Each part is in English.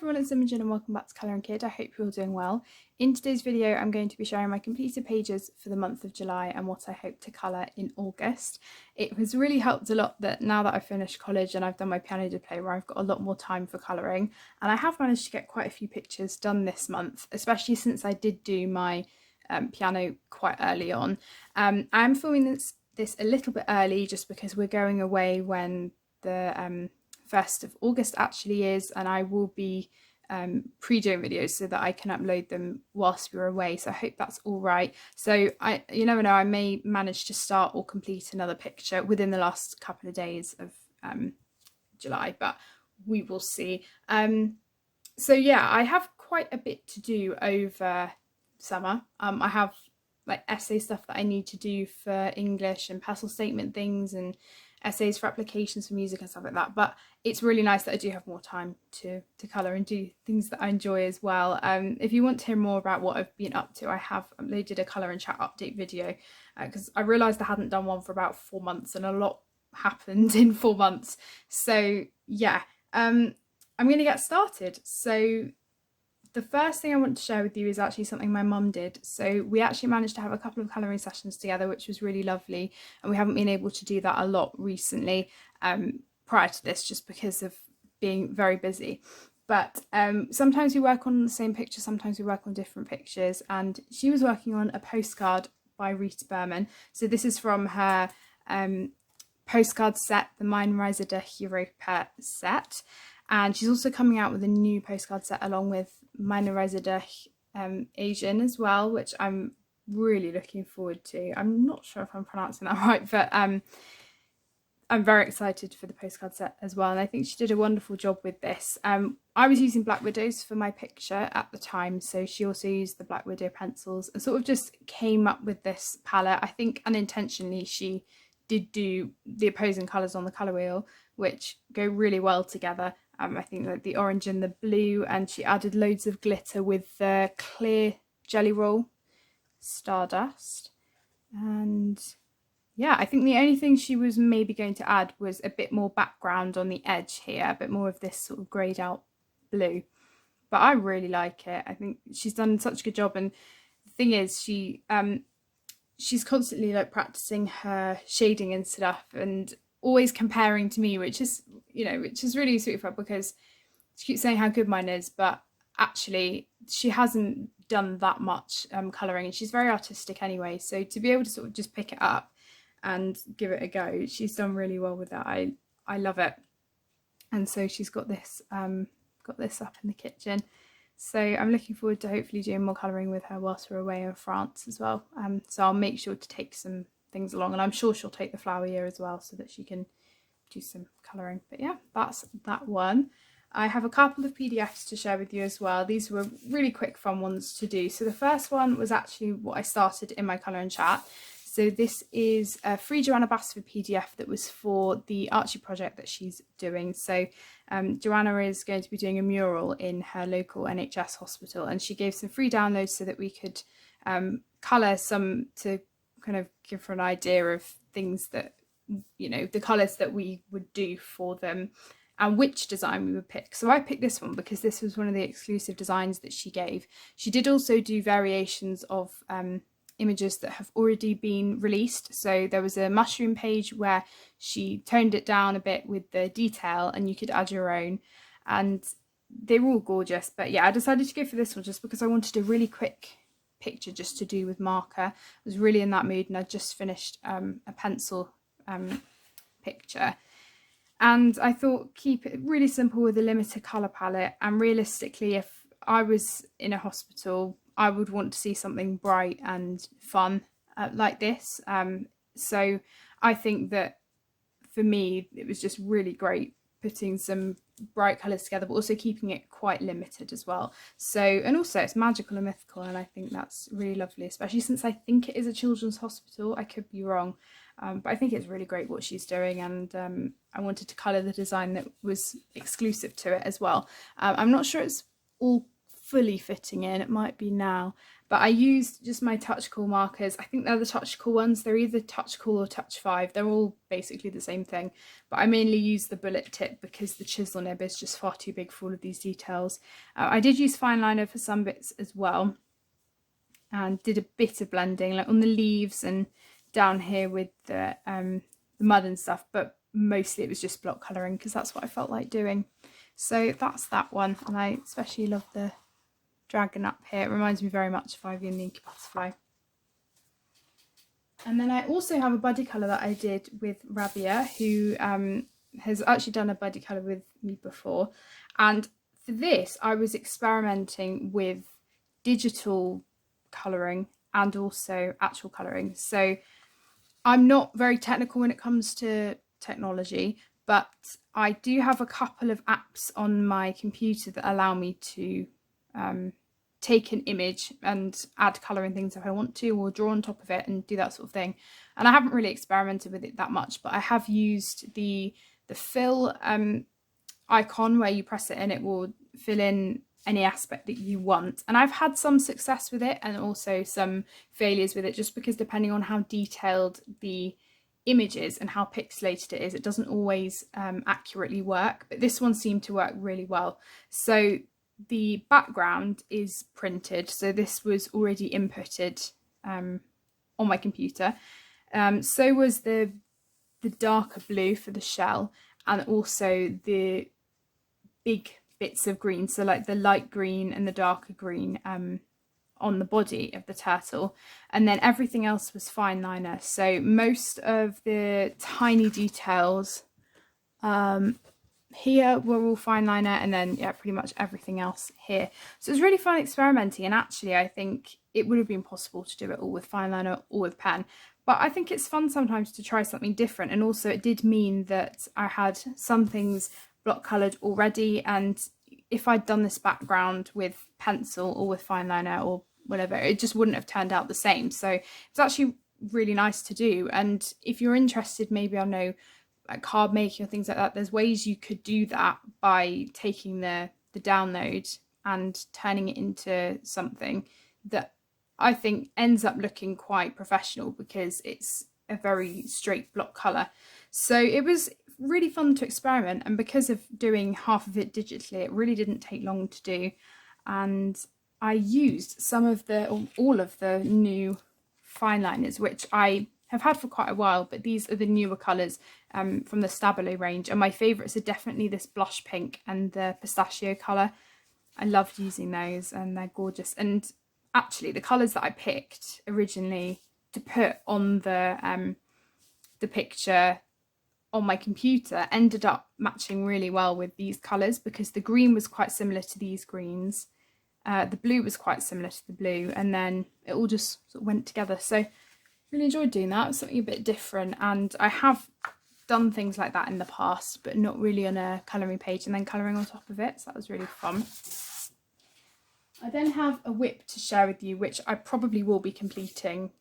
everyone, it's Imogen and welcome back to Colour and Kid. I hope you're all doing well. In today's video I'm going to be sharing my completed pages for the month of July and what I hope to colour in August. It has really helped a lot that now that I've finished college and I've done my piano diploma, I've got a lot more time for colouring, and I have managed to get quite a few pictures done this month, especially since I did do my piano quite early on. I'm filming this a little bit early just because we're going away when the 1st of August actually is, and I will be pre-doing videos so that I can upload them whilst we're away, so I hope that's all right. So you never know, I may manage to start or complete another picture within the last couple of days of July, but we will see. So yeah, I have quite a bit to do over summer. I have like essay stuff that I need to do for English and personal statement things and essays for applications for music and stuff like that, but it's really nice that I do have more time to colour and do things that I enjoy as well. If you want to hear more about what I've been up to, I have uploaded a colour and chat update video because I realised I hadn't done one for about 4 months and a lot happened in 4 months. So yeah, I'm going to get started. So the first thing I want to share with you is actually something my mum did. So we actually managed to have a couple of colouring sessions together, which was really lovely, and we haven't been able to do that a lot recently prior to this just because of being very busy. But sometimes we work on the same picture, sometimes we work on different pictures, and she was working on a postcard by Rita Berman. So this is from her postcard set, the Mein Reise durch Europa set. And she's also coming out with a new postcard set along with Meine Reise durch Asien as well, which I'm really looking forward to. I'm not sure if I'm pronouncing that right, but I'm very excited for the postcard set as well, and I think she did a wonderful job with this. I was using Black Widows for my picture at the time, so she also used the Black Widow pencils and sort of just came up with this palette. I think unintentionally she did do the opposing colours on the colour wheel, which go really well together. I think like the orange and the blue, and she added loads of glitter with the clear Jelly Roll Stardust. And yeah, I think the only thing she was maybe going to add was a bit more background on the edge here, a bit more of this sort of greyed out blue. But I really like it. I think she's done such a good job, and the thing is she's constantly like practicing her shading and stuff and always comparing to me, which is, you know, which is really sweet for her because she keeps saying how good mine is, but actually she hasn't done that much colouring, and she's very artistic anyway, so to be able to sort of just pick it up and give it a go, she's done really well with that. I love it. And so she's got this up in the kitchen, so I'm looking forward to hopefully doing more colouring with her whilst we're away in France as well. So I'll make sure to take some things along, and I'm sure she'll take the flower year as well so that she can do some colouring. But yeah, that's that one. I have a couple of PDFs to share with you as well. These were really quick fun ones to do. So the first one was actually what I started in my colour and chat. So this is a free Joanna Basford PDF that was for the Archie project that she's doing. So Joanna is going to be doing a mural in her local NHS hospital, and she gave some free downloads so that we could colour some to kind of give her an idea of things that, you know, the colours that we would do for them and which design we would pick. So I picked this one because this was one of the exclusive designs that she gave. She did also do variations of images that have already been released. So there was a mushroom page where she toned it down a bit with the detail and you could add your own, and they were all gorgeous. But yeah, I decided to go for this one just because I wanted a really quick picture just to do with marker. I was really in that mood, and I just finished a pencil picture, and I thought keep it really simple with a limited colour palette. And realistically, if I was in a hospital, I would want to see something bright and fun like this. So I think that for me it was just really great putting some bright colours together, but also keeping it quite limited as well. So, and also it's magical and mythical, and I think that's really lovely, especially since I think it is a children's hospital. I could be wrong, but I think it's really great what she's doing, and I wanted to colour the design that was exclusive to it as well. I'm not sure it's all fully fitting in, it might be now, But I used just my Touch Cool markers. I think they're the Touch Cool ones. They're either Touch Cool or Touch 5. They're all basically the same thing. But I mainly use the bullet tip because the chisel nib is just far too big for all of these details. I did use fine liner for some bits as well. And did a bit of blending, like on the leaves and down here with the mud and stuff. But mostly it was just block colouring because that's what I felt like doing. So that's that one. And I especially love the dragon up here. It reminds me very much of Ivy and the Inky Butterfly. And then I also have a buddy colour that I did with Rabia, who has actually done a buddy colour with me before. And for this, I was experimenting with digital colouring and also actual colouring. So I'm not very technical when it comes to technology, but I do have a couple of apps on my computer that allow me to take an image and add colour and things if I want to, or draw on top of it and do that sort of thing. And I haven't really experimented with it that much, but I have used the fill icon where you press it and it will fill in any aspect that you want. And I've had some success with it and also some failures with it, just because depending on how detailed the image is and how pixelated it is, it doesn't always accurately work. But this one seemed to work really well. So the background is printed, so this was already inputted on my computer. So was the darker blue for the shell, and also the big bits of green, so like the light green and the darker green on the body of the turtle. And then everything else was fine liner, so most of the tiny details here were all fine liner, and then yeah, pretty much everything else here. So it was really fun experimenting, and actually I think it would have been possible to do it all with fine liner or with pen, but I think it's fun sometimes to try something different. And also it did mean that I had some things block coloured already, and if I'd done this background with pencil or with fine liner or whatever, it just wouldn't have turned out the same. So it's actually really nice to do. And if you're interested, maybe I know like card making or things like that, there's ways you could do that by taking the download and turning it into something that I think ends up looking quite professional, because it's a very straight block colour. So it was really fun to experiment, and because of doing half of it digitally, it really didn't take long to do. And I used some of all of the new fine liners, which I have had for quite a while, but these are the newer colours from the Stabilo range, and my favourites are definitely this blush pink and the pistachio colour. I loved using those, and they're gorgeous. And actually the colours that I picked originally to put on the picture on my computer ended up matching really well with these colours, because the green was quite similar to these greens, the blue was quite similar to the blue, and then it all just sort of went together. So really enjoyed doing that. It was something a bit different, and I have done things like that in the past, but not really on a colouring page and then colouring on top of it, so that was really fun. I then have a whip to share with you, which I probably will be completing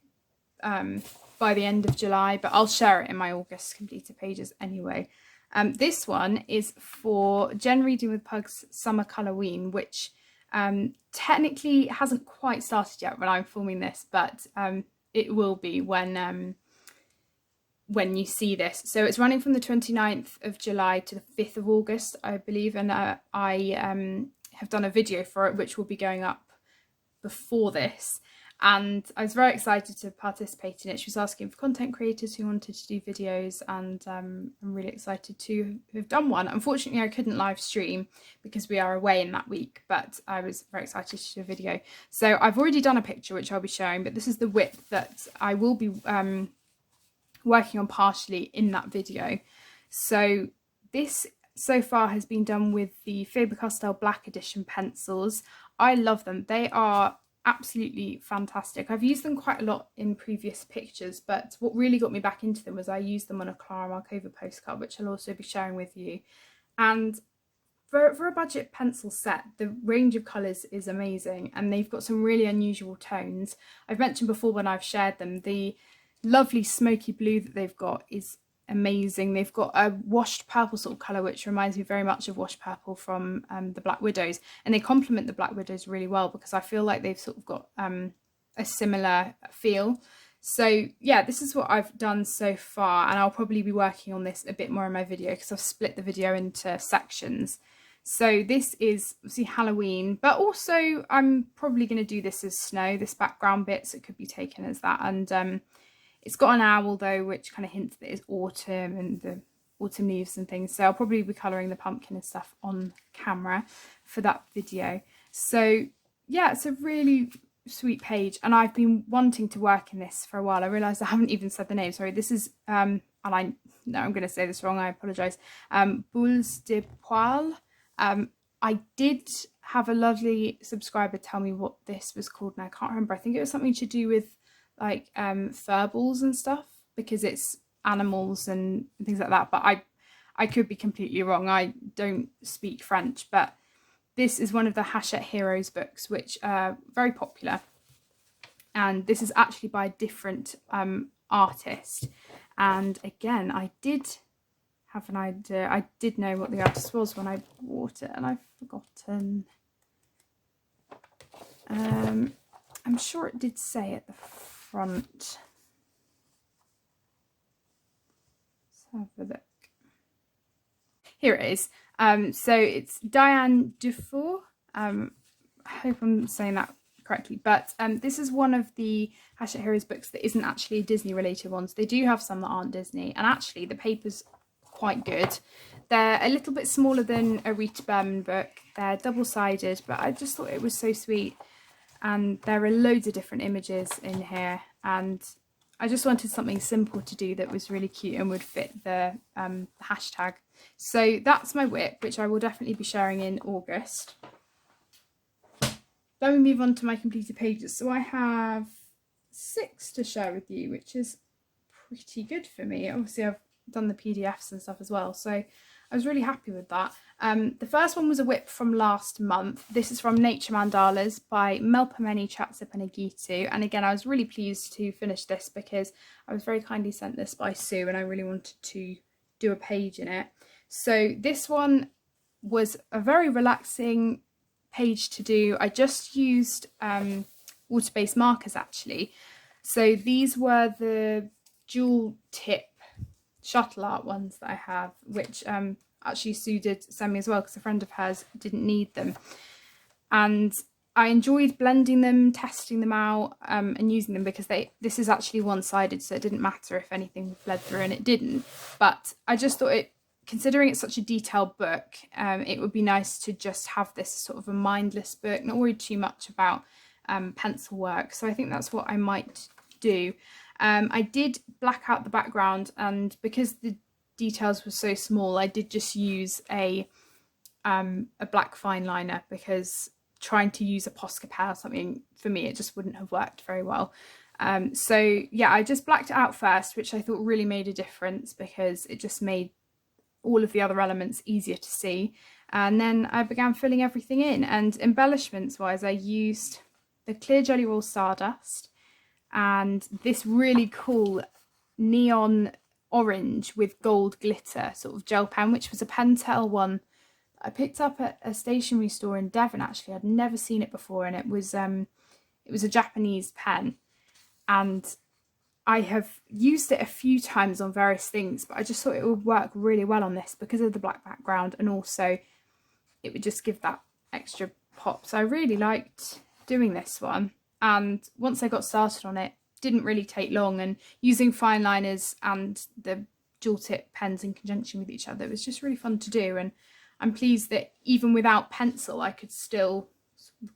by the end of July, but I'll share it in my August completed pages anyway. This one is for Gen Reading with Pugs Summer Colourween, which technically hasn't quite started yet when I'm filming this, but it will be when you see this. So it's running from the 29th of July to the 5th of August, I believe, and I have done a video for it which will be going up before this, and I was very excited to participate in it. She was asking for content creators who wanted to do videos, and I'm really excited to have done one. Unfortunately I couldn't live stream because we are away in that week, but I was very excited to do a video. So I've already done a picture which I'll be showing, but this is the whip that I will be working on partially in that video. So this so far has been done with the Faber-Castell Black Edition pencils. I love them. They are absolutely fantastic. I've used them quite a lot in previous pictures, but what really got me back into them was I used them on a Clara Markova postcard, which I'll also be sharing with you. And for a budget pencil set, the range of colours is amazing, and they've got some really unusual tones. I've mentioned before when I've shared them, the lovely smoky blue that they've got is amazing. They've got a washed purple sort of colour, which reminds me very much of washed purple from the Black Widows, and they complement the Black Widows really well because I feel like they've sort of got a similar feel. So yeah, this is what I've done so far, and I'll probably be working on this a bit more in my video because I've split the video into sections. So this is obviously Halloween, but also I'm probably going to do this as snow, this background bit, so it could be taken as that. And it's got an owl though, which kind of hints that it's autumn and the autumn leaves and things. So I'll probably be colouring the pumpkin and stuff on camera for that video. So yeah, it's a really sweet page, and I've been wanting to work in this for a while. I realised I haven't even said the name. Sorry, this is and I know I'm going to say this wrong, I apologise. Boules de Poil. I did have a lovely subscriber tell me what this was called, and I can't remember. I think it was something to do with like fur balls and stuff, because it's animals and things like that, but I could be completely wrong. I don't speak French, but this is one of the Hachette Heroes books, which are very popular, and this is actually by a different artist. And again, I did have an idea. I did know what the artist was when I bought it, and I've forgotten. I'm sure it did say at the front. Let's have a look. Here it is. So it's Diane Dufour. I hope I'm saying that correctly, but this is one of the Hachette Heroes books that isn't actually a Disney related ones. They do have some that aren't Disney, and actually the paper's quite good. They're a little bit smaller than a Rita Berman book. They're double-sided, but I just thought it was so sweet, and there are loads of different images in here, and I just wanted something simple to do that was really cute and would fit the hashtag. So that's my whip, which I will definitely be sharing in August. Then we move on to my completed pages. So I have 6 to share with you, which is pretty good for me. Obviously I've done the PDFs and stuff as well, so I was really happy with that. The first one was a whip from last month. This is from Nature Mandalas by Melpomene Chatsapenagitu, and again I was really pleased to finish this because I was very kindly sent this by Sue and I really wanted to do a page in it. So this one was a very relaxing page to do. I just used water-based markers actually. So these were the dual tip shuttle art ones that I have, which actually Sue did send me as well because a friend of hers didn't need them, and I enjoyed blending them, testing them out, and using them because this is actually one-sided, so it didn't matter if anything bled through, and it didn't. But I just thought considering it's such a detailed book, it would be nice to just have this sort of a mindless book, not worry too much about pencil work. So I think that's what I might do. I did black out the background, and because the details were so small, I did just use a black fine liner, because trying to use a Posca pen or something, for me it just wouldn't have worked very well. So yeah, I just blacked it out first, which I thought really made a difference because it just made all of the other elements easier to see. And then I began filling everything in, and embellishments wise I used the clear Jelly Roll Stardust and this really cool neon orange with gold glitter sort of gel pen, which was a Pentel one I picked up at a stationery store in Devon. Actually, I'd never seen it before, and it was a Japanese pen, and I have used it a few times on various things, but I just thought it would work really well on this because of the black background, and also it would just give that extra pop. So I really liked doing this one, and once I got started on it, didn't really take long, and using fine liners and the dual tip pens in conjunction with each other, it was just really fun to do. And I'm pleased that even without pencil I could still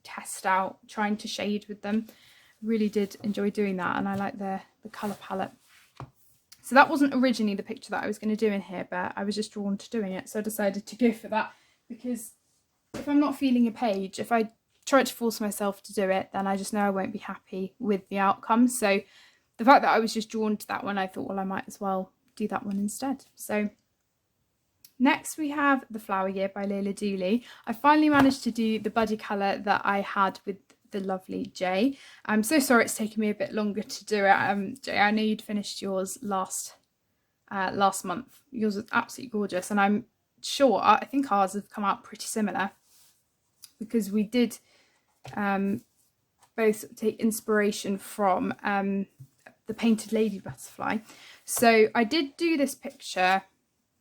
test out trying to shade with them. Really did enjoy doing that, and I like the colour palette. So that wasn't originally the picture that I was going to do in here, but I was just drawn to doing it, so I decided to go for that, because if I'm not feeling a page, if I try to force myself to do it, then I just know I won't be happy with the outcome. So the fact that I was just drawn to that one, I thought, well, I might as well do that one instead. So next we have The Flower Year by Leila Dooley. I finally managed to do the buddy colour that I had with the lovely Jay. I'm so sorry it's taken me a bit longer to do it. Jay, I know you'd finished yours last last month. Yours was absolutely gorgeous, and I'm sure, I think ours have come out pretty similar, because we did both take inspiration from the painted lady butterfly. So I did do this picture,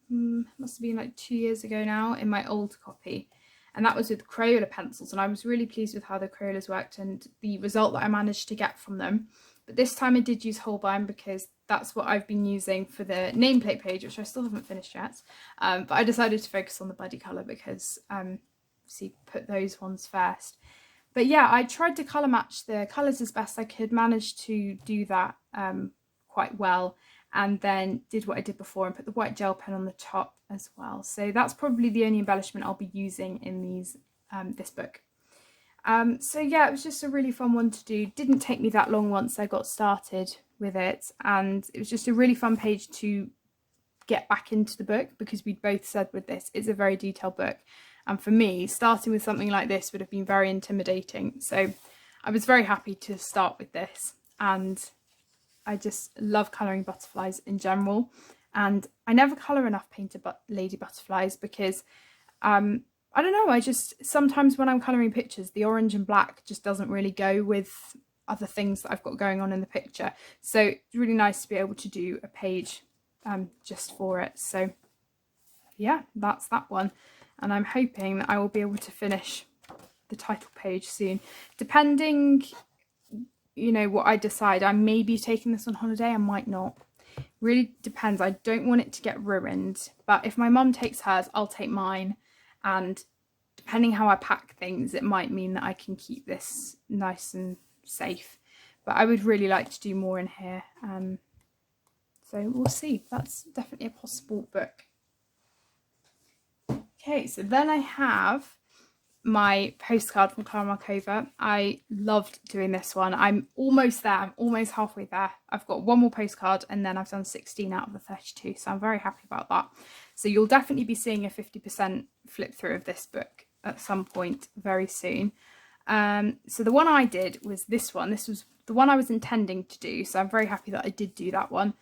must have been like 2 years ago now, in my old copy, and that was with Crayola pencils, and I was really pleased with how the Crayolas worked and the result that I managed to get from them. But this time I did use Holbein, because that's what I've been using for the nameplate page, which I still haven't finished yet, but I decided to focus on the buddy colour because obviously put those ones first. But yeah, I tried to colour match the colours as best I could, managed to do that quite well, and then did what I did before and put the white gel pen on the top as well. So that's probably the only embellishment I'll be using in these this book. So yeah, it was just a really fun one to do. Didn't take me that long once I got started with it, and it was just a really fun page to get back into the book, because we both said with this, it's a very detailed book, and for me, starting with something like this would have been very intimidating. So I was very happy to start with this, and I just love colouring butterflies in general, and I never colour enough painted lady butterflies, because I don't know, I just, sometimes when I'm colouring pictures, the orange and black just doesn't really go with other things that I've got going on in the picture. So it's really nice to be able to do a page just for it. So yeah, that's that one. And I'm hoping that I will be able to finish the title page soon. Depending, you know, what I decide, I may be taking this on holiday, I might not. Really depends. I don't want it to get ruined, but if my mum takes hers, I'll take mine, and depending how I pack things, it might mean that I can keep this nice and safe. But I would really like to do more in here, so we'll see. That's definitely a possible book. Okay, so then I have my postcard from Clara Markova. I loved doing this one. I'm almost there. I'm almost halfway there. I've got one more postcard, and then I've done 16 out of the 32, so I'm very happy about that. So you'll definitely be seeing a 50% flip through of this book at some point very soon. So the one I did was this one. This was the one I was intending to do, so I'm very happy that I did do that one.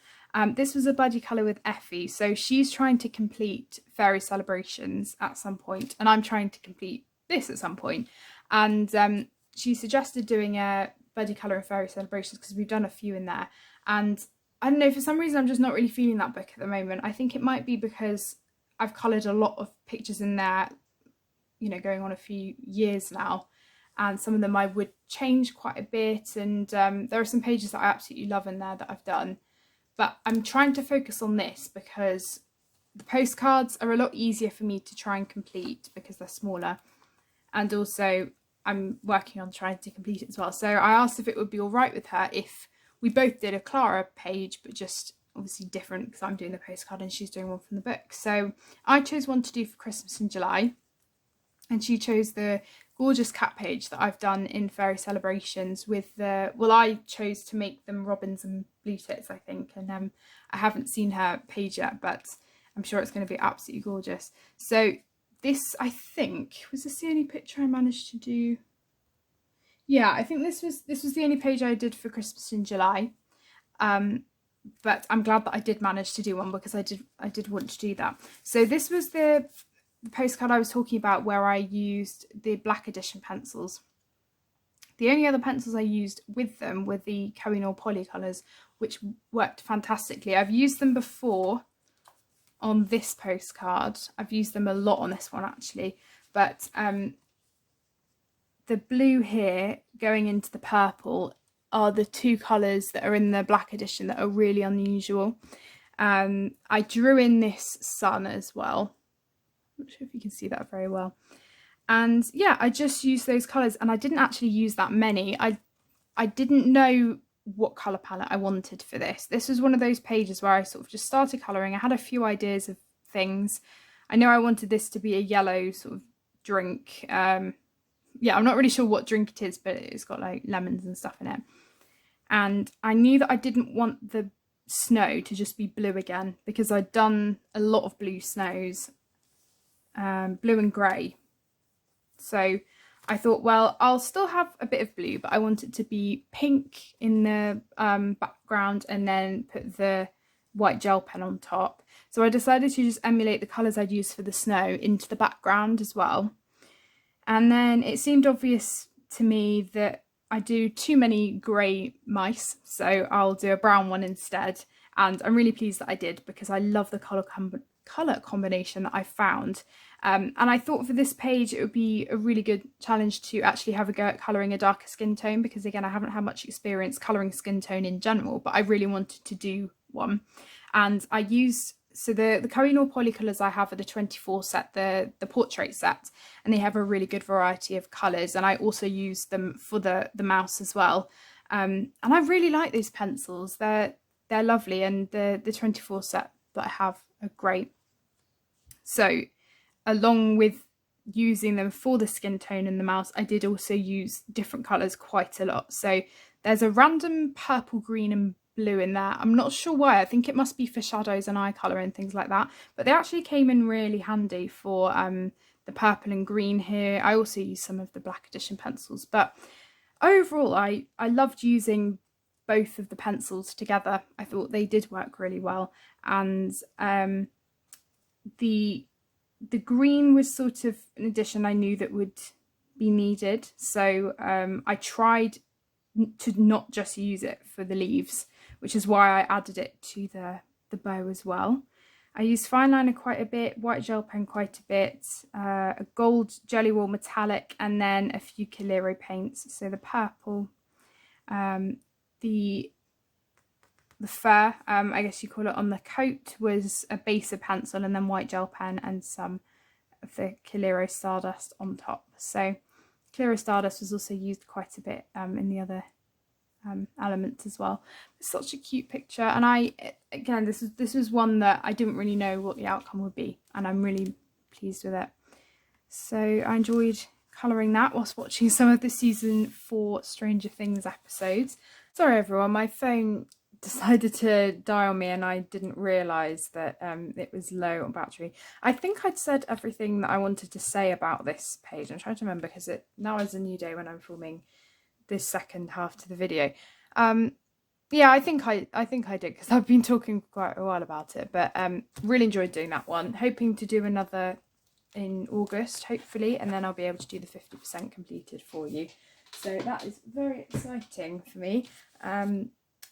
This was a buddy colour with Effie, so she's trying to complete Fairy Celebrations at some point, and I'm trying to complete this at some point. And she suggested doing a buddy colour of Fairy Celebrations because we've done a few in there, and I don't know, for some reason I'm just not really feeling that book at the moment. I think it might be because I've coloured a lot of pictures in there, you know, going on a few years now, and some of them I would change quite a bit, and there are some pages that I absolutely love in there that I've done. But I'm trying to focus on this because the postcards are a lot easier for me to try and complete because they're smaller. And also I'm working on trying to complete it as well. So I asked if it would be all right with her if we both did a Clara page, but just obviously different because I'm doing the postcard and she's doing one from the book. So I chose one to do for Christmas in July, and she chose the gorgeous cat page that I've done in Fairy Celebrations with the, well, I chose to make them robins and blue tits, I think, and I haven't seen her page yet, but I'm sure it's going to be absolutely gorgeous. So this, I think, was this the only picture I managed to do? Yeah, I think this was the only page I did for Christmas in July. But I'm glad that I did manage to do one because I did want to do that. So this was the postcard I was talking about where I used the black edition pencils. The only other pencils I used with them were the Kohinoor poly colours, which worked fantastically. I've used them before on this postcard. I've used them a lot on this one actually, but the blue here going into the purple are the two colours that are in the black edition that are really unusual. I drew in this sun as well. I'm not sure if you can see that very well. And yeah, I just used those colours, and I didn't actually use that many. I didn't know what colour palette I wanted for this. This was one of those pages where I sort of just started colouring. I had a few ideas of things. I know I wanted this to be a yellow sort of drink. Yeah, I'm not really sure what drink it is, but it's got like lemons and stuff in it. And I knew that I didn't want the snow to just be blue again because I'd done a lot of blue snows. Blue and grey. So I thought, well, I'll still have a bit of blue, but I want it to be pink in the background, and then put the white gel pen on top. So I decided to just emulate the colours I'd used for the snow into the background as well. And then it seemed obvious to me that I do too many grey mice, so I'll do a brown one instead. And I'm really pleased that I did, because I love the colour combination that I found. And I thought for this page it would be a really good challenge to actually have a go at colouring a darker skin tone, because again, I haven't had much experience colouring skin tone in general, but I really wanted to do one. And I used, so the Kohinoor Polycolours I have are the 24 set, the portrait set, and they have a really good variety of colours, and I also use them for the mouse as well. And I really like these pencils. They're lovely, and the 24 set that I have are great. So along with using them for the skin tone and the mouse, I did also use different colours quite a lot. So there's a random purple, green and blue in there. I'm not sure why. I think it must be for shadows and eye colour and things like that, but they actually came in really handy for the purple and green here. I also used some of the black edition pencils, but overall I loved using both of the pencils together. I thought they did work really well, and the green was sort of an addition I knew that would be needed, so I tried to not just use it for the leaves, which is why I added it to the bow as well. I used fine liner quite a bit, white gel pen quite a bit, a gold Jelly Roll metallic, and then a few Clara paints. So the purple, the fur, I guess you call it, on the coat was a base of pencil, and then white gel pen and some of the Clara Stardust on top. So Clara Stardust was also used quite a bit in the other elements as well. It's such a cute picture, and again, this was one that I didn't really know what the outcome would be, and I'm really pleased with it. So I enjoyed colouring that whilst watching some of the season 4 Stranger Things episodes. Sorry everyone, my phone decided to die on me and I didn't realise that it was low on battery. I think I'd said everything that I wanted to say about this page. I'm trying to remember, because now is a new day when I'm filming this second half to the video. Yeah, I think I did, because I've been talking quite a while about it, but really enjoyed doing that one. Hoping to do another in August, hopefully, and then I'll be able to do the 50% completed for you. So that is very exciting for me.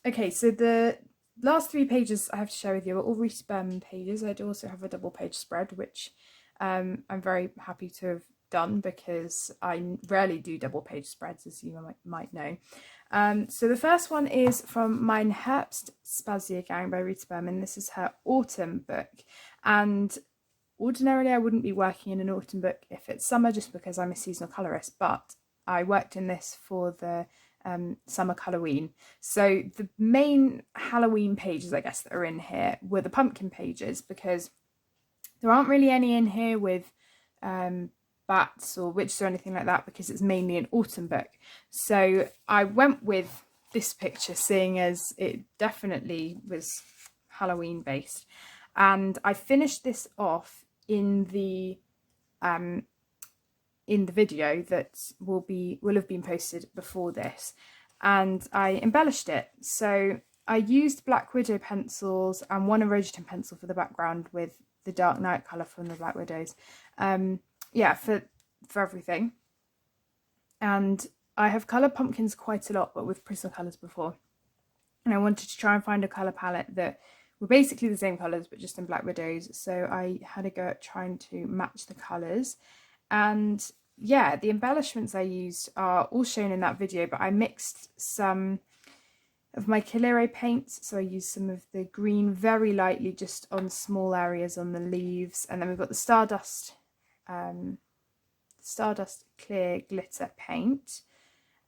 Okay, so the last 3 pages I have to share with you are all Reese Berman pages. I do also have a double page spread, which I'm very happy to have done, because I rarely do double page spreads, as you might know. So the first one is from Mein Herbst Spaziergang by Reese Berman. This is her autumn book, and ordinarily I wouldn't be working in an autumn book if it's summer, just because I'm a seasonal colourist, but I worked in this for the summer Halloween. So the main Halloween pages, I guess, that are in here were the pumpkin pages, because there aren't really any in here with bats or witches or anything like that, because it's mainly an autumn book. So I went with this picture, seeing as it definitely was Halloween based, and I finished this off in the video that will have been posted before this, and I embellished it. So I used Black Widow pencils and one Erosion pencil for the background, with the Dark Night colour from the Black Widows. Yeah, for everything. And I have coloured pumpkins quite a lot, but with Prismacolors before, and I wanted to try and find a colour palette that were basically the same colours but just in Black Widows. So I had a go at trying to match the colours. And yeah, the embellishments I used are all shown in that video, but I mixed some of my Clara paints. So I used some of the green very lightly, just on small areas on the leaves, and then we've got the Stardust clear glitter paint,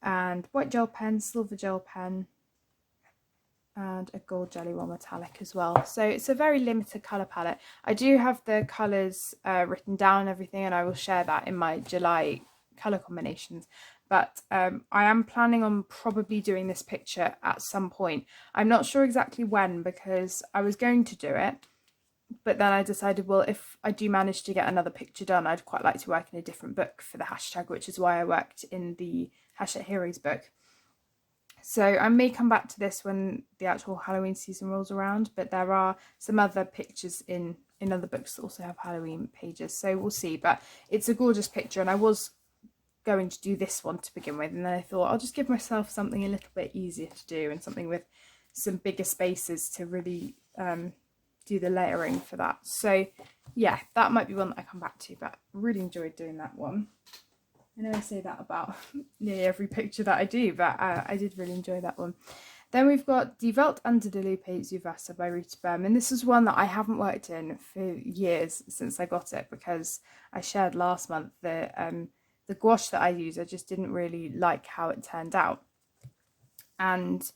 and white gel pen, silver gel pen, and a gold Jelly Roll metallic as well. So it's a very limited colour palette. I do have the colours written down and everything, and I will share that in my July colour combinations. But I am planning on probably doing this picture at some point. I'm not sure exactly when, because I was going to do it, but then I decided, well, if I do manage to get another picture done, I'd quite like to work in a different book for the hashtag, which is why I worked in the #Heroes book. So I may come back to this when the actual Halloween season rolls around, but there are some other pictures in other books that also have Halloween pages, so we'll see. But it's a gorgeous picture, and I was going to do this one to begin with, and then I thought I'll just give myself something a little bit easier to do and something with some bigger spaces to really do the layering for that. So yeah, that might be one that I come back to, but I really enjoyed doing that one. I know I say that about nearly every picture that I do, but I did really enjoy that one. Then we've got Die Welt unter der Lupe zu Wasser by Rita Berm, and this is one that I haven't worked in for years since I got it, because I shared last month the gouache that I use. I just didn't really like how it turned out. And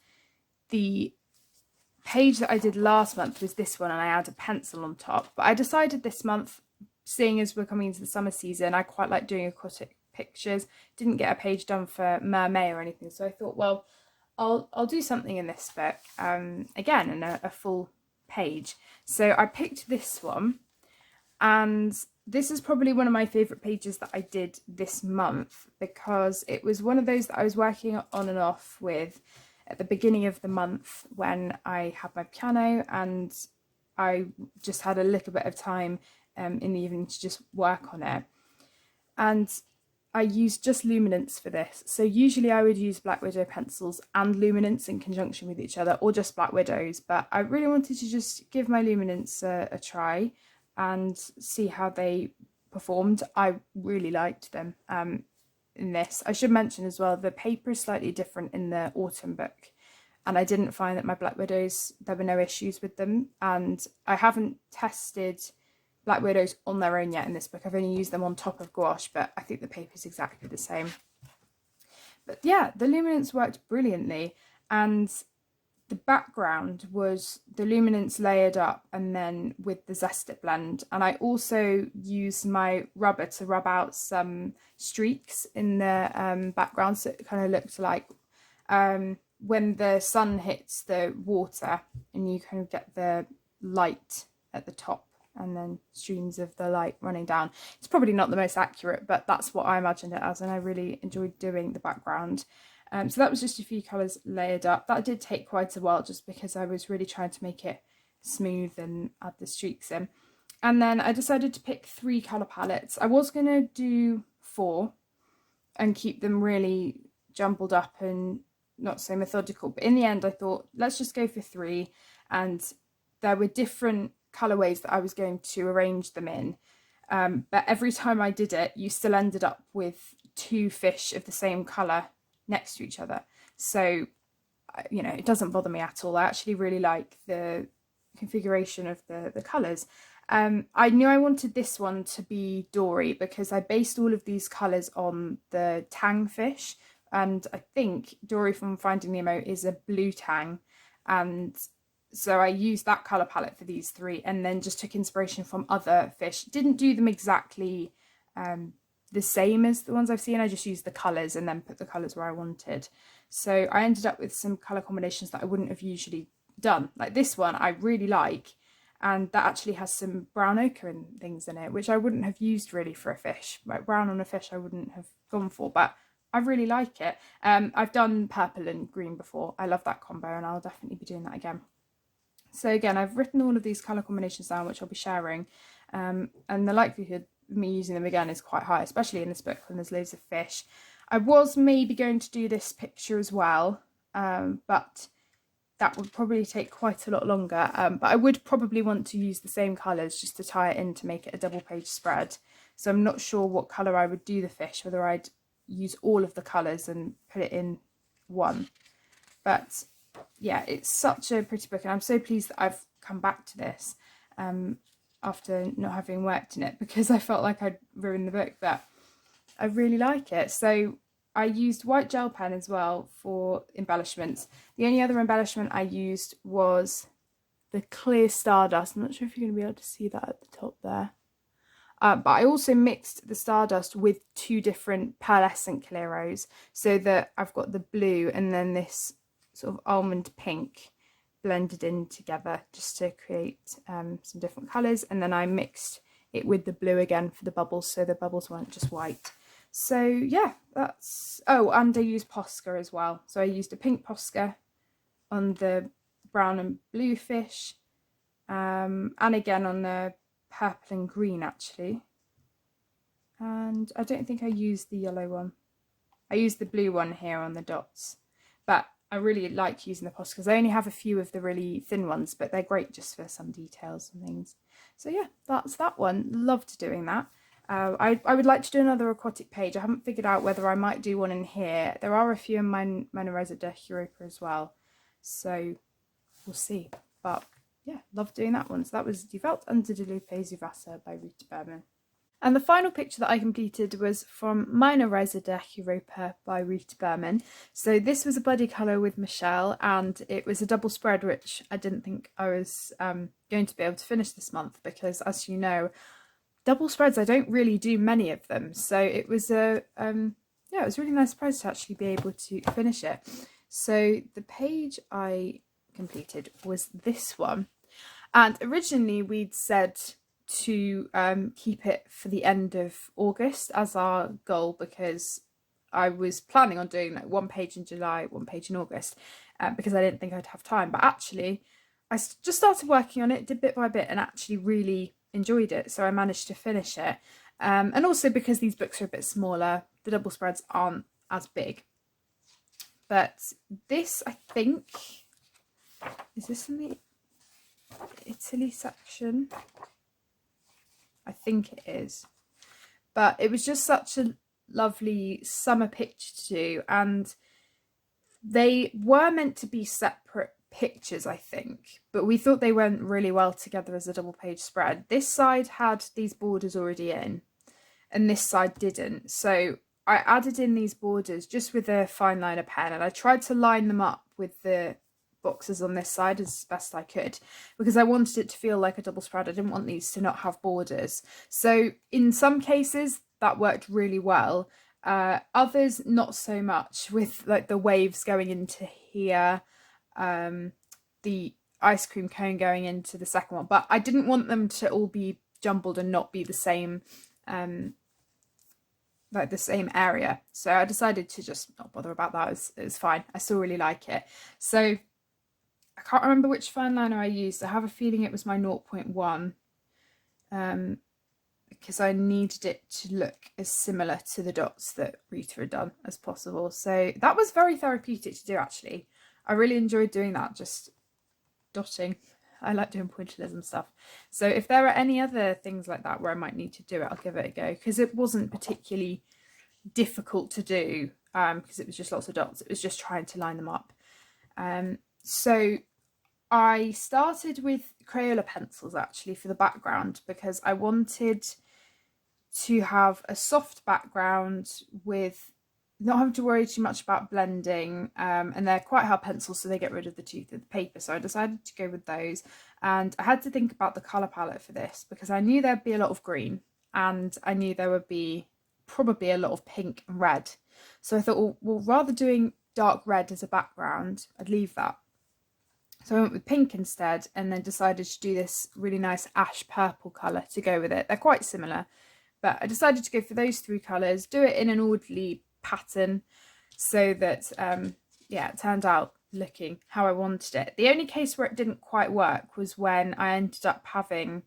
the page that I did last month was this one, and I added a pencil on top. But I decided this month, seeing as we're coming into the summer season, I quite like doing aquatic pictures. Didn't get a page done for Mermaid or anything, so I thought, well, I'll do something in this book again, in a full page. So I picked this one, and this is probably one of my favourite pages that I did this month, because it was one of those that I was working on and off with at the beginning of the month when I had my piano, and I just had a little bit of time in the evening to just work on it. And I used just luminance for this. So usually I would use Black Widow pencils and luminance in conjunction with each other, or just Black Widows, but I really wanted to just give my luminance a try and see how they performed. I really liked them in this. I should mention as well, the paper is slightly different in the autumn book, and I didn't find that my Black Widows, there were no issues with them, and I haven't tested Black Widows on their own yet in this book. I've only used them on top of gouache, but I think the paper is exactly the same. But yeah, the luminance worked brilliantly, and the background was the luminance layered up and then with the Zest-It blend. And I also used my rubber to rub out some streaks in the background, so it kind of looked like when the sun hits the water and you kind of get the light at the top and then streams of the light running down. It's probably not the most accurate, but that's what I imagined it as, and I really enjoyed doing the background. So that was just a few colours layered up. That did take quite a while, just because I was really trying to make it smooth and add the streaks in. And then I decided to pick 3 colour palettes. I was going to do 4 and keep them really jumbled up and not so methodical, but in the end I thought, let's just go for 3. And there were different colourways that I was going to arrange them in, but every time I did it, you still ended up with 2 fish of the same colour next to each other. So you know, it doesn't bother me at all. I actually really like the configuration of the colours. I knew I wanted this one to be dory because I based all of these colours on the tang fish, and I think Dory from Finding Nemo is a blue tang, and so I used that colour palette for these 3, and then just took inspiration from other fish. Didn't do them exactly the same as the ones I've seen, I just used the colours and then put the colours where I wanted. So I ended up with some colour combinations that I wouldn't have usually done. Like this one I really like, and that actually has some brown ochre and things in it, which I wouldn't have used really for a fish. Like brown on a fish I wouldn't have gone for, but I really like it. I've done purple and green before. I love that combo, and I'll definitely be doing that again. So again, I've written all of these colour combinations down, which I'll be sharing, and the likelihood of me using them again is quite high, especially in this book when there's loads of fish. I was maybe going to do this picture as well, but that would probably take quite a lot longer, but I would probably want to use the same colours just to tie it in to make it a double page spread. So I'm not sure what colour I would do the fish, whether I'd use all of the colours and put it in one. But yeah, it's such a pretty book, and I'm so pleased that I've come back to this after not having worked in it, because I felt like I'd ruined the book, but I really like it. So I used white gel pen as well for embellishments. The only other embellishment I used was the clear Stardust. I'm not sure if you're going to be able to see that at the top there. But I also mixed the Stardust with 2 different pearlescent Cleros, so that I've got the blue and then this sort of almond pink blended in together just to create some different colours. And then I mixed it with the blue again for the bubbles, so the bubbles weren't just white. So yeah, that's, oh, and I used Posca as well. So I used a pink Posca on the brown and blue fish, and again on the purple and green actually. And I don't think I used the yellow one. I used the blue one here on the dots, but I really like using the Posca because I only have a few of the really thin ones, but they're great just for some details and things. So yeah, that's that one. Loved doing that. I would like to do another aquatic page. I haven't figured out whether I might do one in here. There are a few in my Mandalas Europa as well, so we'll see. But yeah, love doing that one. So that was Die Welt unter der Lupe zu Wasser by Rita Berman. And the final picture that I completed was from Meine Reise durch Europa by Rita Berman. So this was a buddy colour with Michelle, and it was a double spread, which I didn't think I was going to be able to finish this month because, as you know, double spreads, I don't really do many of them. So it was a, yeah, it was a really nice surprise to actually be able to finish it. So the page I completed was this one. And originally we'd said to keep it for the end of August as our goal, because I was planning on doing like one page in July, one page in August, because I didn't think I'd have time. But actually I just started working on it, did bit by bit, and actually really enjoyed it, so I managed to finish it. And also because these books are a bit smaller, the double spreads aren't as big. But this, I think, is this in the Italy section? I think it is. But it was just such a lovely summer picture to do, and they were meant to be separate pictures, I think, but we thought they went really well together as a double page spread. This side had these borders already in, and this side didn't, so I added in these borders just with a fine liner pen, and I tried to line them up with the boxes on this side as best I could because I wanted it to feel like a double spread. I didn't want these to not have borders. So in some cases that worked really well, others not so much, with like the waves going into here, the ice cream cone going into the second one, but I didn't want them to all be jumbled and not be the same, like the same area. So I decided to just not bother about that. It was fine. I still really like it. So I can't remember which fine liner I used. I have a feeling it was my 0.1, because I needed it to look as similar to the dots that Rita had done as possible. So that was very therapeutic to do, actually. I really enjoyed doing that, just dotting. I like doing pointillism stuff. So if there are any other things like that where I might need to do it, I'll give it a go, because it wasn't particularly difficult to do, because it was just lots of dots. It was just trying to line them up. So I started with Crayola pencils actually for the background, because I wanted to have a soft background with not having to worry too much about blending, and they're quite hard pencils, so they get rid of the tooth of the paper, so I decided to go with those. And I had to think about the colour palette for this, because I knew there'd be a lot of green, and I knew there would be probably a lot of pink and red. So I thought, well, rather doing dark red as a background, I'd leave that. So I went with pink instead, and then decided to do this really nice ash purple colour to go with it. They're quite similar, but I decided to go for those three colours, do it in an orderly pattern, so that yeah, it turned out looking how I wanted it. The only case where it didn't quite work was when I ended up having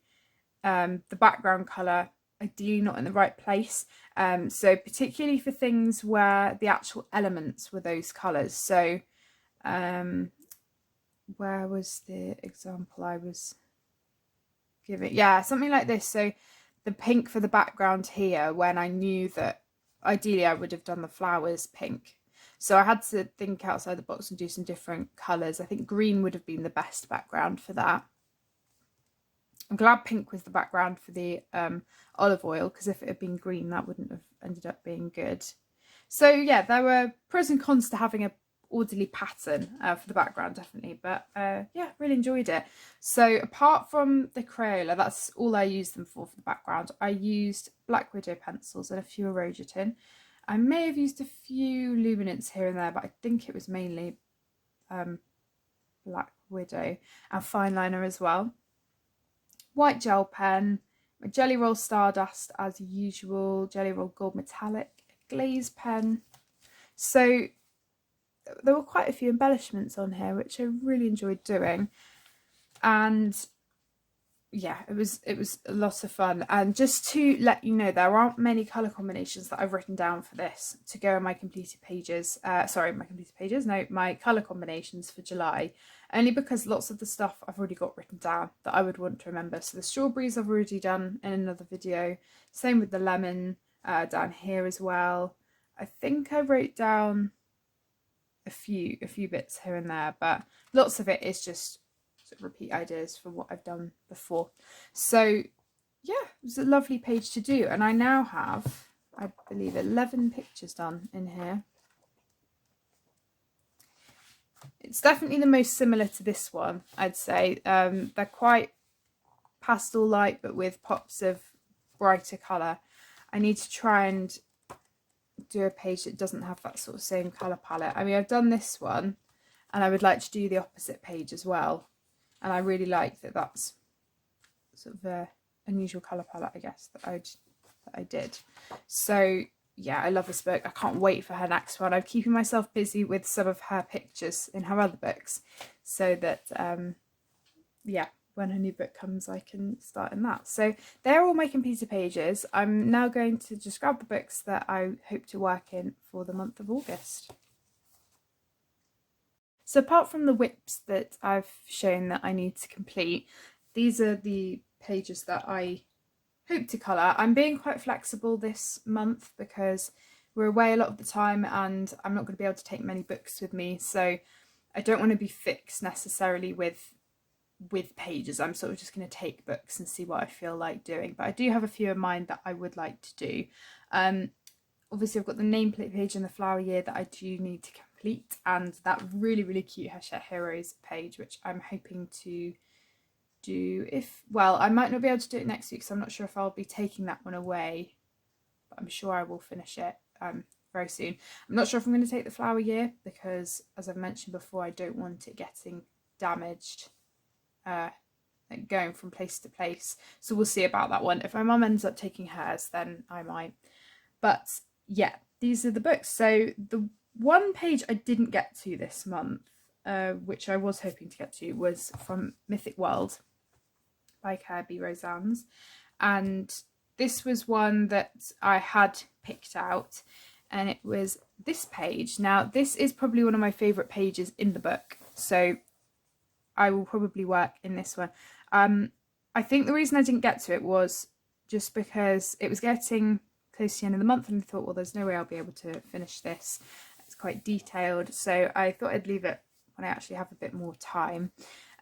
the background colour ideally not in the right place, so particularly for things where the actual elements were those colours. So where was the example I was giving? Yeah, something like this. So the pink for the background here, when I knew that ideally I would have done the flowers pink. So I had to think outside the box and do some different colours. I think green would have been the best background for that. I'm glad pink was the background for the olive oil, because if it had been green, that wouldn't have ended up being good. So yeah, there were pros and cons to having a orderly pattern for the background, definitely, but yeah, really enjoyed it. So apart from the Crayola, that's all I used them for the background. I used Black Widow pencils and a few Erogetin. I may have used a few luminants here and there, but I think it was mainly Black Widow, and fine liner as well. White gel pen, my Jelly Roll Stardust as usual, Jelly Roll Gold Metallic glaze pen. So there were quite a few embellishments on here, which I really enjoyed doing, and yeah, it was a lot of fun. And just to let you know, there aren't many colour combinations that I've written down for this to go in my completed pages. My colour combinations for July, only because lots of the stuff I've already got written down that I would want to remember. So the strawberries I've already done in another video. Same with the lemon down here as well. I think I wrote down a few bits here and there, but lots of it is just sort of repeat ideas from what I've done before. So yeah, it was a lovely page to do, and I now have, I believe, 11 pictures done in here. It's definitely the most similar to this one, I'd say. They're quite pastel light, but with pops of brighter colour. I need to try and do a page that doesn't have that sort of same colour palette. I mean, I've done this one, and I would like to do the opposite page as well. And I really like that that's sort of a unusual colour palette, I guess, that I did. So yeah, I love this book. I can't wait for her next one. I'm keeping myself busy with some of her pictures in her other books, so that yeah, when her new book comes, I can start in that. So they're all my completed pages. I'm now going to just grab the books that I hope to work in for the month of August. So apart from the whips that I've shown that I need to complete, these are the pages that I hope to colour. I'm being quite flexible this month because we're away a lot of the time and I'm not going to be able to take many books with me, so I don't want to be fixed necessarily with pages. I'm sort of just going to take books and see what I feel like doing, but I do have a few in mind that I would like to do. Obviously I've got the nameplate page and the flower year that I do need to complete, and that really cute Hachette Heroes page, which I'm hoping to do. Well, I might not be able to do it next week, so I'm not sure if I'll be taking that one away, but I'm sure I will finish it very soon. I'm not sure if I'm going to take the flower year because, as I've mentioned before, I don't want it getting damaged like going from place to place, so we'll see about that one. If my mum ends up taking hers, then I might. But yeah, these are the books. So the one page I didn't get to this month, which I was hoping to get to, was from Mythic World by Kirby Rosannes, and this was one that I had picked out, and it was this page. Now this is probably one of my favourite pages in the book, so I will probably work in this one. I think the reason I didn't get to it was just because it was getting close to the end of the month, and I thought, well, there's no way I'll be able to finish this. It's quite detailed, so I thought I'd leave it when I actually have a bit more time.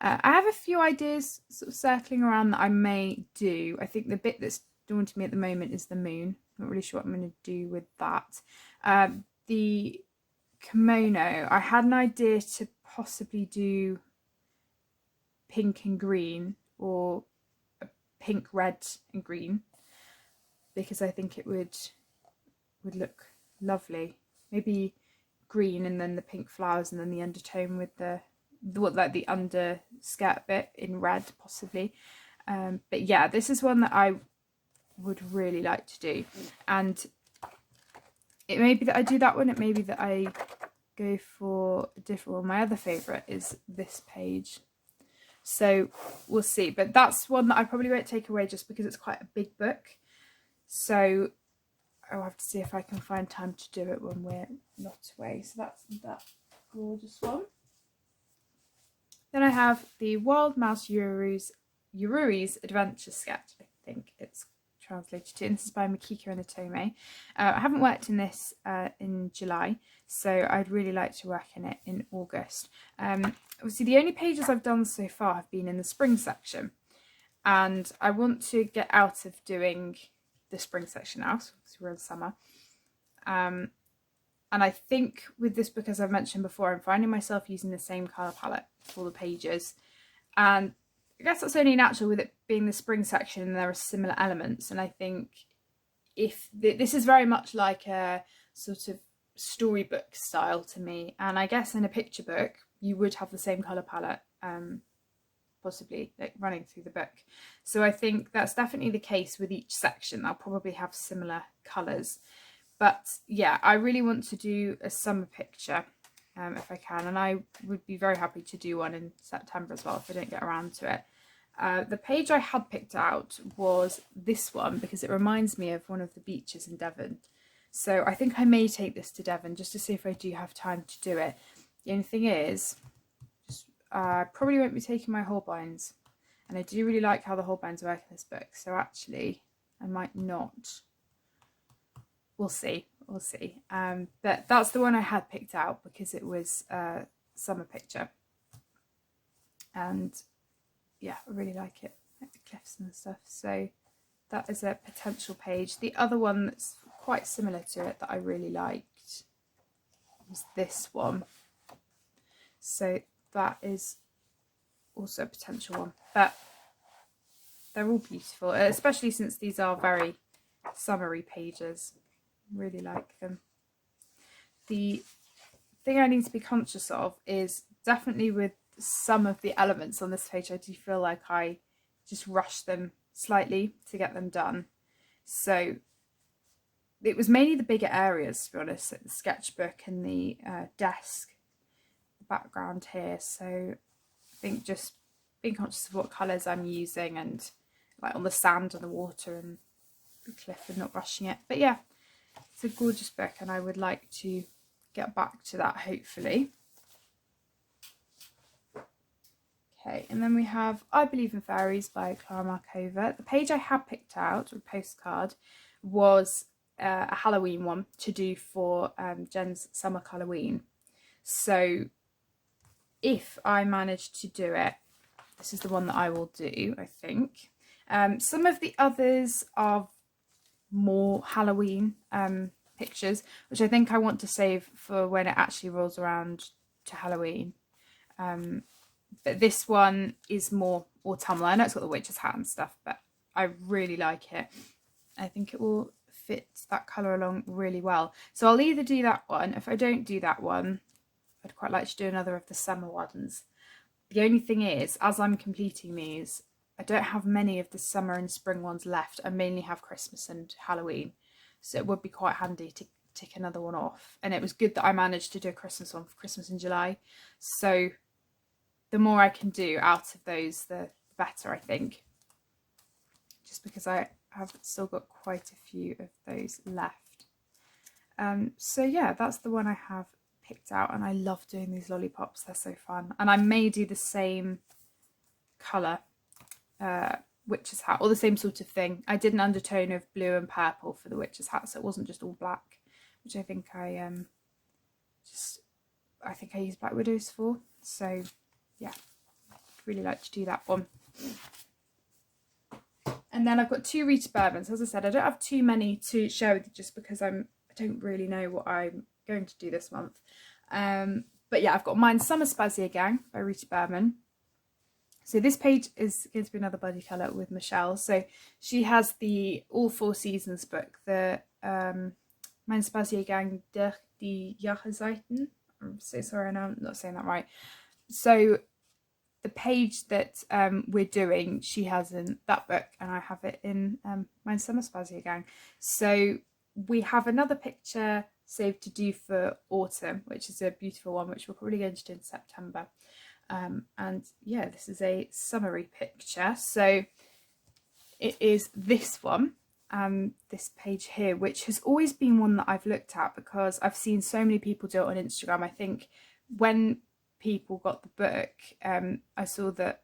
I have a few ideas sort of circling around that I may do. I think the bit that's daunting me at the moment is the moon. I'm not really sure what I'm going to do with that. The kimono, I had an idea to possibly do pink and green, or pink, red and green, because I think it would look lovely. Maybe green and then the pink flowers and then the undertone with the under skirt bit in red possibly. But yeah, this is one that I would really like to do, and it may be that I do that one, it may be that I go for a different one. My other favourite is this page, so we'll see. But that's one that I probably won't take away just because it's quite a big book, so I'll have to see if I can find time to do it when we're not away. So that's that gorgeous one. Then I have the Wild Mouse Yururi's Adventure Sketch, I think it's translated to, and this is by Makiko and Atome. I haven't worked in this in July, so I'd really like to work in it in August. Obviously the only pages I've done so far have been in the spring section, and I want to get out of doing the spring section now because we're in summer. And I think with this book, as I've mentioned before, I'm finding myself using the same colour palette for the pages, and I guess that's only natural with it being the spring section and there are similar elements. And I think if this is very much like a sort of storybook style to me, and I guess in a picture book you would have the same colour palette possibly like running through the book. So I think that's definitely the case with each section. I'll probably have similar colours, But yeah, I really want to do a summer picture if I can, and I would be very happy to do one in September as well if I don't get around to it. The page I had picked out was this one because it reminds me of one of the beaches in Devon. So I think I may take this to Devon just to see if I do have time to do it. The only thing is, I probably won't be taking my Holbeins, and I do really like how the Holbeins work in this book, so actually I might not. We'll see, we'll see. But that's the one I had picked out because it was a summer picture, and yeah, I really like it, like the cliffs and stuff. So that is a potential page. The other one that's quite similar to it that I really liked was this one. So that is also a potential one, but they're all beautiful, especially since these are very summery pages. Really like them. The thing I need to be conscious of is definitely with some of the elements on this page, I do feel like I just rushed them slightly to get them done. So it was mainly the bigger areas, to be honest, like the sketchbook and the desk background here. So I think just being conscious of what colours I'm using, and like on the sand and the water and the cliff, and not rushing it. But yeah, it's a gorgeous book, and I would like to get back to that hopefully. Okay, and then we have I Believe in Fairies by Clara Markova. The page I had picked out, or postcard, was a Halloween one to do for Jen's summer Halloween. So if I manage to do it, this is the one that I will do, I think. Some of the others are more Halloween pictures, which I think I want to save for when it actually rolls around to Halloween. But this one is more autumnal. I know it's got the witch's hat and stuff, but I really like it. I think it will fit that colour along really well. So I'll either do that one. If I don't do that one, I'd quite like to do another of the summer ones. The only thing is, as I'm completing these, I don't have many of the summer and spring ones left. I mainly have Christmas and Halloween. So it would be quite handy to tick another one off. And it was good that I managed to do a Christmas one for Christmas in July. So the more I can do out of those, the better, I think. Just because I have still got quite a few of those left. So yeah, that's the one I have picked out, and I love doing these lollipops. They're so fun. And I may do the same colour witch's hat, or the same sort of thing. I did an undertone of blue and purple for the witch's hat, so it wasn't just all black, which I think I I use Black Widows for. So yeah, really like to do that one. And then I've got two Rita Bourbons. As I said, I don't have too many to share with you just because I don't really know what I'm going to do this month. But yeah, I've got mine Summer Spazia Gang by Rita Bourbon. So this page is going to be another buddy colour with Michelle. So she has the All Four Seasons book, the Mein Spazia Gang durch die Jahreszeiten. I'm so sorry, I know I'm not saying that right. So the page that we're doing, she has in that book, and I have it in Mein Summer Spazia Gang. So we have another picture saved to do for autumn, which is a beautiful one, which we're probably going to do in September. And yeah, this is a summary picture. So it is this one, this page here, which has always been one that I've looked at because I've seen so many people do it on Instagram. I think when people got the book, I saw that,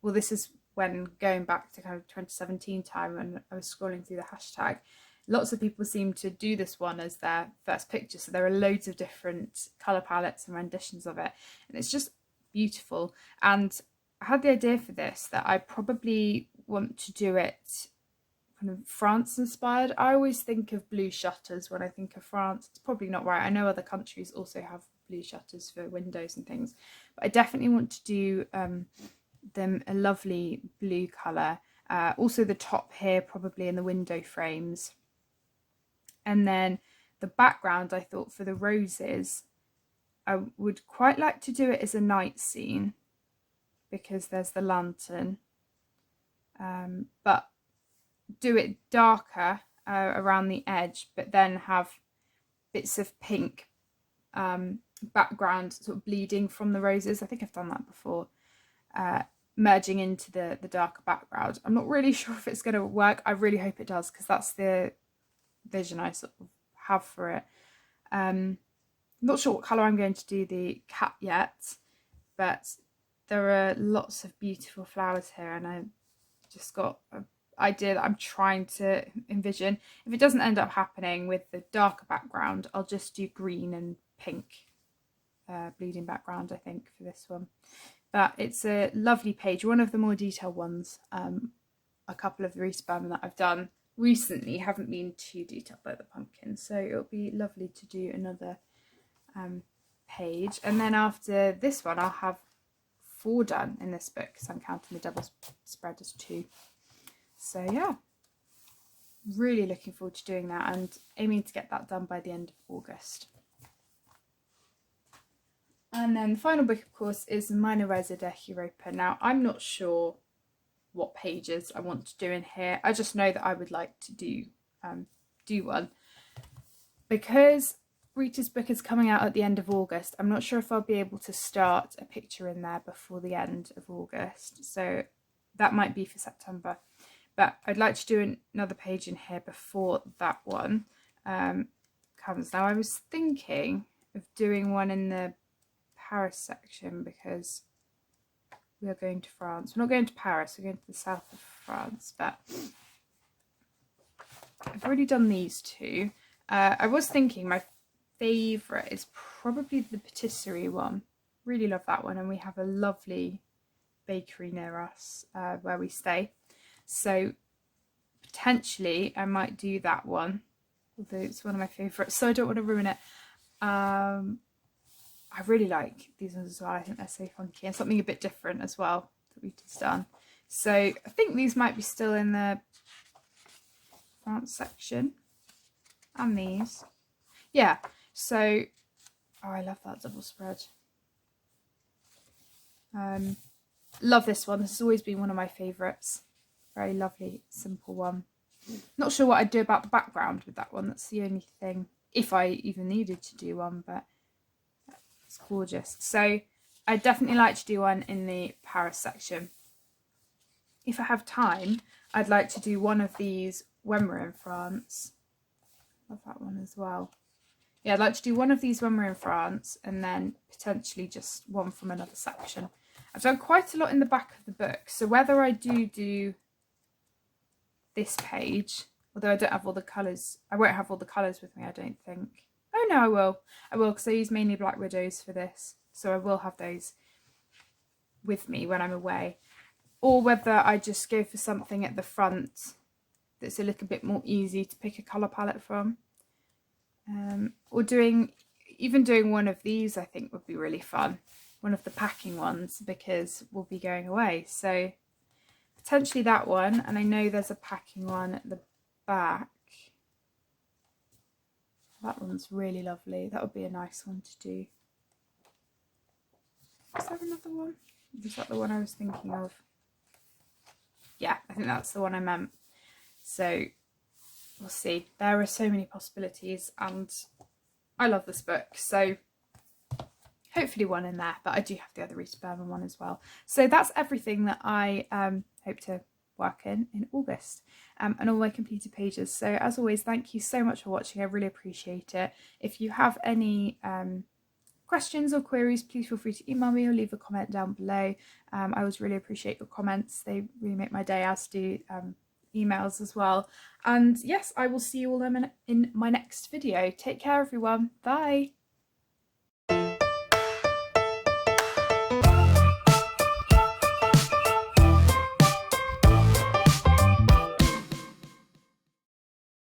well, this is when going back to kind of 2017 time, when I was scrolling through the hashtag, lots of people seem to do this one as their first picture. So there are loads of different colour palettes and renditions of it, and it's just beautiful. And I had the idea for this that I probably want to do it kind of France inspired. I always think of blue shutters when I think of France. It's probably not right. I know other countries also have blue shutters for windows and things, but I definitely want to do them a lovely blue colour. Also the top here probably in the window frames. And then the background, I thought for the roses, I would quite like to do it as a night scene because there's the lantern, but do it darker around the edge, but then have bits of pink background sort of bleeding from the roses. I think I've done that before, merging into the darker background. I'm not really sure if it's going to work. I really hope it does, because that's the vision I sort of have for it. Not sure what colour I'm going to do the cat yet, but there are lots of beautiful flowers here, and I just got an idea that I'm trying to envision. If it doesn't end up happening with the darker background, I'll just do green and pink bleeding background, I think, for this one. But it's a lovely page, one of the more detailed ones. A couple of the resperm that I've done recently haven't been too detailed like the pumpkin, so it'll be lovely to do another page. And then after this one I'll have 4 done in this book, because I'm counting the double spread as 2. So yeah, really looking forward to doing that and aiming to get that done by the end of August. And then the final book, of course, is Meine Reise der Europa. Now, I'm not sure what pages I want to do in here. I just know that I would like to do one. Because Rita's book is coming out at the end of August, I'm not sure if I'll be able to start a picture in there before the end of August. So that might be for September. But I'd like to do another page in here before that one comes. Now, I was thinking of doing one in the Paris section, because we are going to France. We're not going to Paris, we're going to the south of France, but I've already done these 2. I was thinking my favourite is probably the patisserie one. Really love that one, and we have a lovely bakery near us where we stay, so potentially I might do that one, although it's one of my favourites, so I don't want to ruin it. I really like these ones as well. I think they're so funky and something a bit different as well that we've just done. So I think these might be still in the France section, and these. Yeah, so oh, I love that double spread. Love this one. This has always been one of my favourites. Very lovely, simple one. Not sure what I'd do about the background with that one. That's the only thing, if I even needed to do one, but it's gorgeous. So I'd definitely like to do one in the Paris section. If I have time, I'd like to do one of these when we're in France. Love that one as well. Yeah, I'd like to do one of these when we're in France, and then potentially just one from another section. I've done quite a lot in the back of the book, so whether I do this page, although I don't have all the colours, I won't have all the colours with me, I don't think. Oh no, I will, because I use mainly Black Widows for this, so I will have those with me when I'm away. Or whether I just go for something at the front that's a little bit more easy to pick a colour palette from. Or even doing one of these, I think would be really fun. One of the packing ones, because we'll be going away. So potentially that one, and I know there's a packing one at the back. That one's really lovely. That would be a nice one to do. Is there another one? Is that the one I was thinking of? Yeah, I think that's the one I meant. So we'll see. There are so many possibilities, and I love this book. So hopefully one in there, but I do have the other Rita Berman one as well. So that's everything that I hope to work in August, and all my completed pages. So as always, thank you so much for watching. I really appreciate it. If you have any questions or queries, please feel free to email me or leave a comment down below. I always really appreciate your comments. They really make my day, as do emails as well. And yes, I will see you all in my next video. Take care, everyone. Bye.